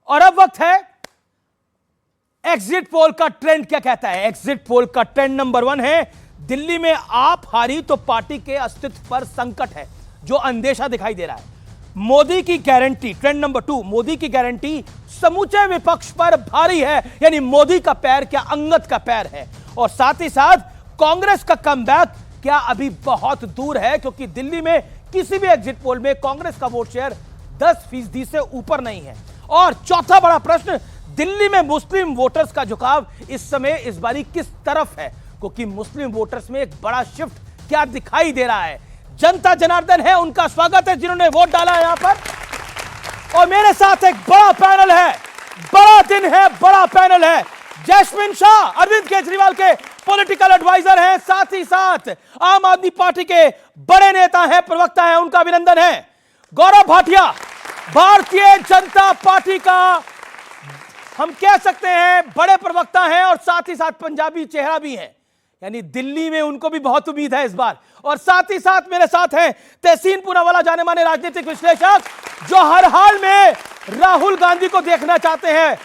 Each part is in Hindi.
और अब वक्त है एग्जिट पोल का ट्रेंड क्या कहता है। एग्जिट पोल का ट्रेंड नंबर 1 है, दिल्ली में आप हारी तो पार्टी के अस्तित्व पर संकट है, जो अंदेशा दिखाई दे रहा है। मोदी की गारंटी, ट्रेंड नंबर 2, मोदी की गारंटी समूचे विपक्ष पर भारी है, यानी मोदी का पैर क्या अंगद का पैर है। और साथ ही साथ कांग्रेस का कमबैक क्या अभी बहुत दूर है, क्योंकि दिल्ली में किसी भी एग्जिट पोल में कांग्रेस का वोट शेयर 10% से ऊपर नहीं है। और चौथा बड़ा प्रश्न, दिल्ली में मुस्लिम वोटर्स का झुकाव इस समय इस बारी किस तरफ है, क्योंकि मुस्लिम वोटर्स में एक बड़ा शिफ्ट क्या दिखाई दे रहा है। जनता जनार्दन है, उनका स्वागत है जिन्होंने वोट डाला है यहां पर। और मेरे साथ एक बड़ा पैनल है, बड़ा दिन है, बड़ा पैनल है। जैस्मिन शाह अरविंद केजरीवाल के पॉलिटिकल एडवाइजर हैं, साथ ही साथ आम आदमी पार्टी के बड़े नेता हैं, प्रवक्ता हैं, उनका अभिनंदन है। गौरव भाटिया भारतीय जनता पार्टी का हम कह सकते हैं बड़े प्रवक्ता हैं और साथ ही साथ पंजाबी चेहरा भी हैं, यानी दिल्ली में उनको भी बहुत उम्मीद है इस बार। और साथ ही साथ मेरे साथ हैं तहसीन पूनावाला, जाने माने राजनीतिक विश्लेषक, जो हर हाल में राहुल गांधी को देखना चाहते हैं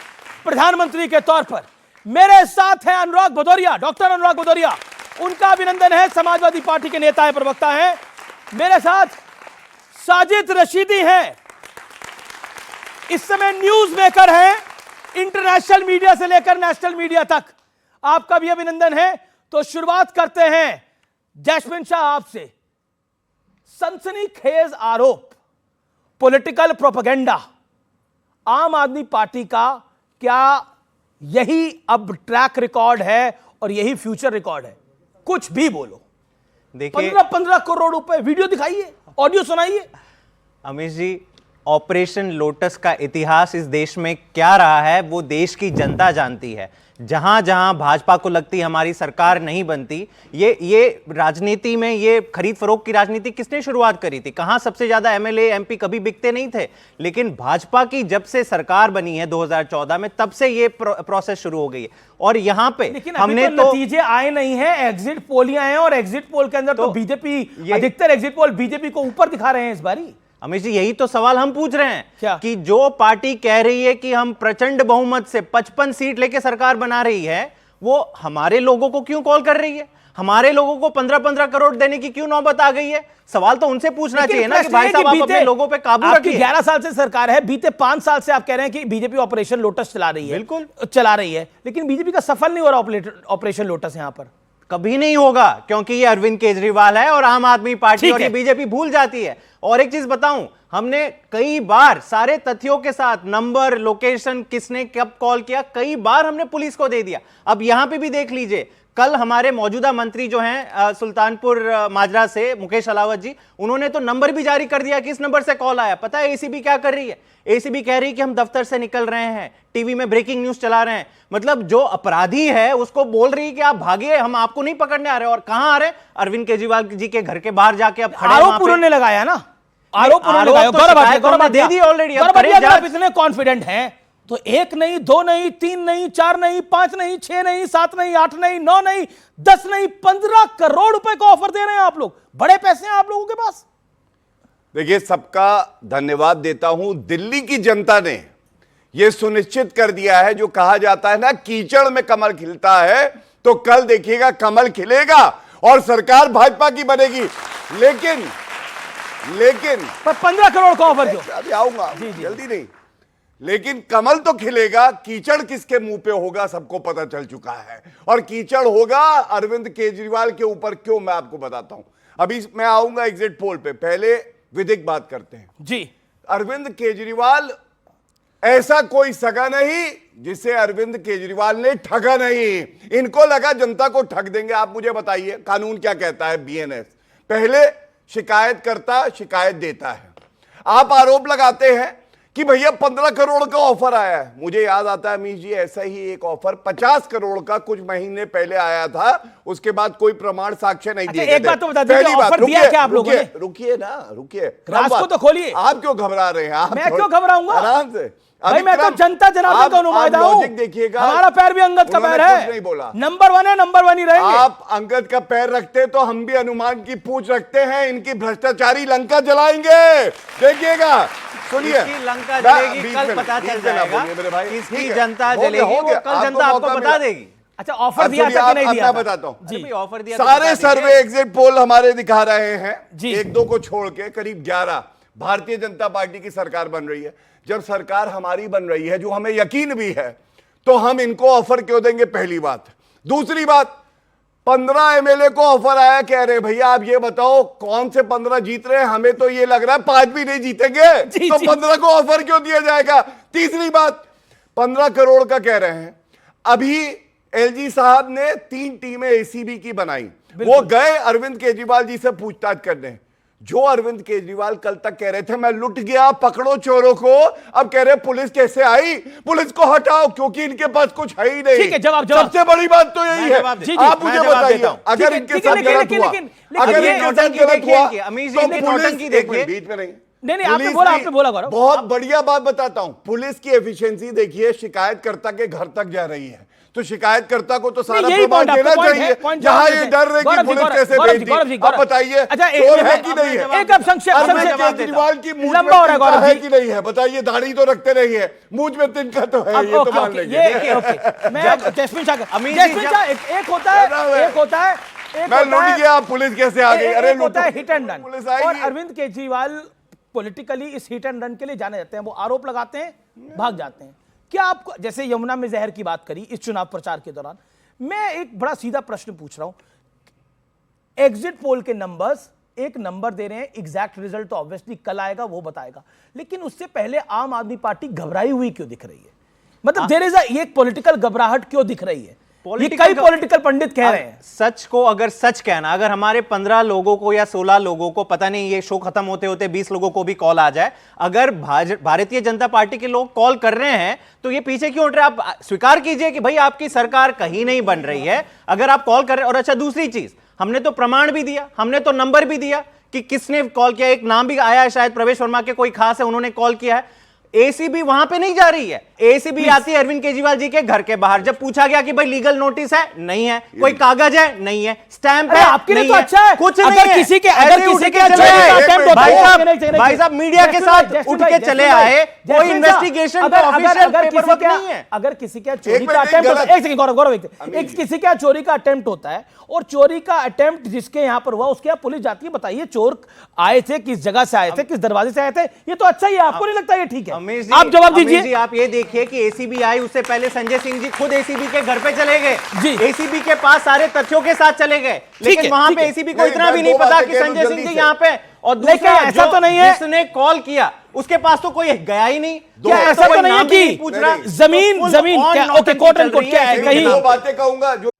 प्रधानमंत्री के तौर पर। मेरे साथ हैं अनुराग भदौरिया, डॉक्टर अनुराग भदौरिया, उनका अभिनंदन है, समाजवादी पार्टी के नेता है, प्रवक्ता हैं। मेरे साथ साजिद रशीदी हैं, इस समय न्यूज मेकर हैं, इंटरनेशनल मीडिया से लेकर नेशनल मीडिया तक, आपका भी अभिनंदन है। तो शुरुआत करते हैं जैस्मिन शाह आपसे। सनसनीखेज आरोप, पॉलिटिकल प्रोपेगेंडा, आम आदमी पार्टी का क्या यही अब ट्रैक रिकॉर्ड है और यही फ्यूचर रिकॉर्ड है? कुछ भी बोलो। देखिए 15-15 करोड़ रुपए, वीडियो दिखाइए, ऑडियो सुनाइए। अमीश जी, ऑपरेशन लोटस का इतिहास इस देश में क्या रहा है वो देश की जनता जानती है। जहां जहां भाजपा को लगती हमारी सरकार नहीं बनती, ये राजनीति में ये खरीद फरोख्त की राजनीति किसने शुरुआत करी थी? कहां सबसे ज्यादा एमएलए एमपी कभी बिकते नहीं थे, लेकिन भाजपा की जब से सरकार बनी है 2014 में, तब से ये प्रोसेस शुरू हो गई है। और यहां पे हमने तो नतीजे आए नहीं है, एग्जिट पोल ही आए हैं, और एग्जिट पोल के अंदर तो बीजेपी, अधिकतर एग्जिट पोल बीजेपी को ऊपर दिखा रहे हैं इस बारी। अमीश जी, यही तो सवाल हम पूछ रहे हैं क्या? कि जो पार्टी कह रही है कि हम प्रचंड बहुमत से 55 सीट लेके सरकार बना रही है, वो हमारे लोगों को क्यों कॉल कर रही है? हमारे लोगों को 15-15 करोड़ देने की क्यों नौबत आ गई है? सवाल तो उनसे पूछना चाहिए ना कि भाई साहब आप अपने लोगों पे काबू रखिए। 11 साल से सरकार है, बीते 5 साल से आप कह रहे हैं कि बीजेपी ऑपरेशन लोटस चला रही है। बिल्कुल चला रही है, लेकिन बीजेपी का सफल नहीं हो रहा ऑपरेशन लोटस। यहां पर कभी नहीं होगा, क्योंकि ये अरविंद केजरीवाल है और आम आदमी पार्टी, और ये बीजेपी भूल जाती है। और एक चीज बताऊं, हमने कई बार सारे तथ्यों के साथ, नंबर, लोकेशन, किसने कब कॉल किया, कई बार हमने पुलिस को दे दिया। अब यहां पे भी देख लीजिए, कल हमारे मौजूदा मंत्री जो हैं सुल्तानपुर माजरा से मुकेश अलावत जी, उन्होंने तो नंबर भी जारी कर दिया कि इस नंबर से कॉल आया। पता है एसीबी क्या कर रही है? एसीबी कह रही है कि हम दफ्तर से निकल रहे हैं, टीवी में ब्रेकिंग न्यूज चला रहे हैं। मतलब जो अपराधी है उसको बोल रही है कि आप भागिए, हम आपको नहीं पकड़ने आ रहे। और कहां आ रहे? अरविंद केजरीवाल जी के घर के बाहर जाके अब खड़े। आरोप उन्होंने लगाया ना, आरोप दे दी ऑलरेडी। आप इतने कॉन्फिडेंट हैं तो 1 नहीं, 2 नहीं, 3 नहीं, 4 नहीं, 5 नहीं, 6 नहीं, 7 नहीं, 8 नहीं, 9 नहीं, 10 नहीं, 15 करोड़ रुपए का ऑफर दे रहे हैं आप लोग। बड़े पैसे हैं आप लोगों के पास। देखिए, सबका धन्यवाद देता हूं। दिल्ली की जनता ने यह सुनिश्चित कर दिया है, जो कहा जाता है ना, कीचड़ में कमल खिलता है, तो कल देखिएगा कमल खिलेगा और सरकार भाजपा की बनेगी। लेकिन 15 करोड़ का ऑफर क्यों? अभी आऊंगा, जल्दी नहीं, लेकिन कमल तो खिलेगा। कीचड़ किसके मुंह पे होगा सबको पता चल चुका है, और कीचड़ होगा अरविंद केजरीवाल के ऊपर। क्यों, मैं आपको बताता हूं। अभी मैं आऊंगा एग्जिट पोल पे, पहले विधिक बात करते हैं जी। अरविंद केजरीवाल ऐसा कोई सगा नहीं जिसे अरविंद केजरीवाल ने ठगा नहीं। इनको लगा जनता को ठग देंगे। आप मुझे बताइए कानून क्या कहता है? बीएनएस पहले शिकायतकर्ता शिकायत देता है, आप आरोप लगाते हैं कि भैया 15 करोड़ का ऑफर आया है। मुझे याद आता है अमीश जी, ऐसा ही एक ऑफर 50 करोड़ का कुछ महीने पहले आया था, उसके बाद कोई प्रमाण साक्ष्य नहीं दिए गए। एक बात तो बता दीजिए, ऑफर दिया क्या आप लोगों ने? रुकिए ना, रुकिए, राज को तो खोलिए। आप क्यों घबरा रहे हैं? मैं क्यों घबराऊंगा? आराम से भाई, मैं तो जनता जनार्दन का नुमाइंदा हूं। देखिएगा, हमारा पैर भी अंगद का पैर है। नहीं बोला, नंबर 1 है, नंबर 1 ही रहेंगे। आप अंगद का पैर रखते तो हम भी अनुमान की पूछ रखते हैं। इनकी भ्रष्टाचारी लंका जलाएंगे, देखिएगा। सुनिए, किसकी लंका मैं जलेगी बीच कल में पता बीच चल में ना जाएगा, बोलिए मेरे भाई। किसकी ठीक है, जनता हो गया, जलेगी हो वो गया, कल जनता आपको आपको मौका बता मिला। देगी। अच्छा, ऑफर दिया सुनिए, था कि नहीं अब दिया मैं था? बताता हूं। जी, अरे ऑफर दिया तो सारे बता सर्वे दीजिए। एग्जिट पोल हमारे दिखा रहे हैं, जी। एक दो को छोड़ के करीब 11 भारतीय जनता पार्टी की सरकार बन रही है। जब सरकार हमारी बन रही है, जो हमें यकीन भी है, तो हम इनको ऑफर क्यों देंगे? पहली बात। दूसरी बात, 15 एमएलए को ऑफर आया, कह रहे भैया आप ये बताओ कौन से 15 जीत रहे हैं, हमें तो ये लग रहा है 5 भी नहीं जीतेंगे, जी, तो जी। 15 को ऑफर क्यों दिया जाएगा? तीसरी बात, 15 करोड़ का कह रहे हैं। अभी एलजी साहब ने 3 टीमें एसीबी की बनाई, वो गए अरविंद केजरीवाल जी से पूछताछ करने। जो अरविंद केजरीवाल कल तक कह रहे थे मैं लुट गया, पकड़ो चोरों को, अब कह रहे पुलिस कैसे आई, पुलिस को हटाओ क्योंकि इनके पास कुछ है ही नहीं। ठीक है, जवाब। सबसे बड़ी बात तो यही मैं है। जवाब दे- जी, जी, आप मैं मुझे जवाब बताइए, देता हूं। अगर ठीक है, इनके ठीक है, साथ लेकिन- गलत हुआ, लेकिन- अगर ये इनके साथ नौटंकी गलत देखिए हुआ, इनकी, अमीश जी तो इनकी पुलिस, नौटंकी एक देखिए। मिनट, बीच में नहीं। नहीं, आपने पुलिस बोला, की- आपने बोला गौरव। बहुत बढ़िया बात बताता हूं, पुलिस की एफिशिएंसी देखिए, शिकायतकर्ता के घर तक जा रही है, तो शिकायतकर्ता को तो सारा नहीं, यही प्रमाण point देना आपका point चाहिए। है, point जहां जवाब ये देते डर रहे हैं। कि गौरव जी, पुलिस गौरव, कैसे गौरव भेज जी, दी, गौरव जी, अब गौरव। बताइए अच्छा, चोर है कि नहीं है? एक अब संक्षेप अरविंद संक्षेप केजरीवाल की मूंछ लंबा हो रहा है में तिनका गौरव है जी। कि नहीं है? बताइए, दाढ़ी तो रखते नहीं है, मूंछ में तिनका तो है, अब ये तो ओके, मान ओके, लेंगे। ये ओके। मैं जैस्मिन शाह अमीश जी, जैस्मिन शाह एक होता है, एक होता है, एक मैं होता लुट है, गया, पुलिस कैसे आ गई? अरे एक होता है लूटो, हिट एंड रन, पुलिस और आएगी। अरविंद केजरीवाल पॉलिटिकली इस हिट एंड रन के लिए जाने जाते हैं। वो आरोप लगाते हैं, भाग जाते हैं। क्या आपको, जैसे यमुना में जहर की बात करी इस चुनाव प्रचार के दौरान, मैं एक बड़ा सीधा प्रश्न पूछ रहा हूं। एग्जिट पोल के नंबर्स एक नंबर दे रहे हैं, एग्जैक्ट रिजल्ट तो ऑब्वियसली कल आएगा, वो बताएगा, लेकिन उससे पहले आम आदमी पार्टी घबराई हुई क्यों दिख रही है? मतलब देयर इज ये पॉलिटिकल घबराहट क्यों दिख रही है? ये कई पॉलिटिकल पंडित कह रहे हैं। सच को अगर सच कहना, अगर हमारे 15 लोगों को या 16 लोगों को, पता नहीं ये शो खत्म होते होते 20 लोगों को भी कॉल आ जाए, अगर भारतीय जनता पार्टी के लोग कॉल कर रहे हैं तो ये पीछे क्यों उठ रहे हैं? आप स्वीकार कीजिए कि भाई आपकी सरकार कहीं नहीं बन रही है, अगर आप कॉल कर रहे हैं। और अच्छा, दूसरी चीज, हमने तो प्रमाण भी दिया, हमने तो नंबर भी दिया कि किसने कॉल किया। एक नाम भी आया है, शायद प्रवेश वर्मा के कोई खास है, उन्होंने कॉल किया है। एसीबी वहां पे नहीं जा रही है, एसीबी आती है अरविंद केजरीवाल जी के घर के बाहर। जब पूछा गया कि भाई लीगल नोटिस है, नहीं है, कोई कागज है, नहीं है, स्टैंप है, आपके लिए नहीं तो है, अच्छा है। कुछ अगर नहीं है। किसी के ऐसे अगर उठ किसी के के चले चोरी का आए। attempt होता भाई है, साहब, भाई साहब मीडिया के साथ उठ के चले आए, कोई इन्वेस्टिगेशन का ऑफिशियल पेपर वर्क नहीं है। अगर किसी का चोरी मिनट, का एक अटेम्प्ट होता गलत- है, एक सेकंड गौरव, गौरव, एक किसी का चोरी का अटेम्प्ट होता है, और चोरी का अटेम्प्ट जिसके यहां पर हुआ उसके यहां पुलिस जाती है, बताइए चोर आए थे, किस जगह से आए थे, किस दरवाजे से आए थे, ये तो अच्छा ही है। आपको नहीं लगता ये ठीक है? अमीश जी, आप जवाब अमीश दीजिए। जी, आप ये देखिए कि एसीबी आई, उससे पहले संजय सिंह जी खुद एसीबी के घर पे चले गए, जी। एसीबी के पास सारे तथ्यों के साथ चले गए, लेकिन है, वहां ठीक पे है। एसीबी को नहीं, इतना मैं भी नहीं दो पता बातें कि कह दूं संजय सिंह जल्दी जी से। यहाँ पे। और लेकिन दूसरा, ऐसा जो तो नहीं है, जिसने कॉल किया उसके पास तो कोई गया ही नहीं। क्या ऐसा तो नहीं है कि पूछ रहा, जमीन तो जमीन full क्या on ओके कोट एंड चल कोट रही क्या है है ऐसे कहीं दो बातें कहूंगा जो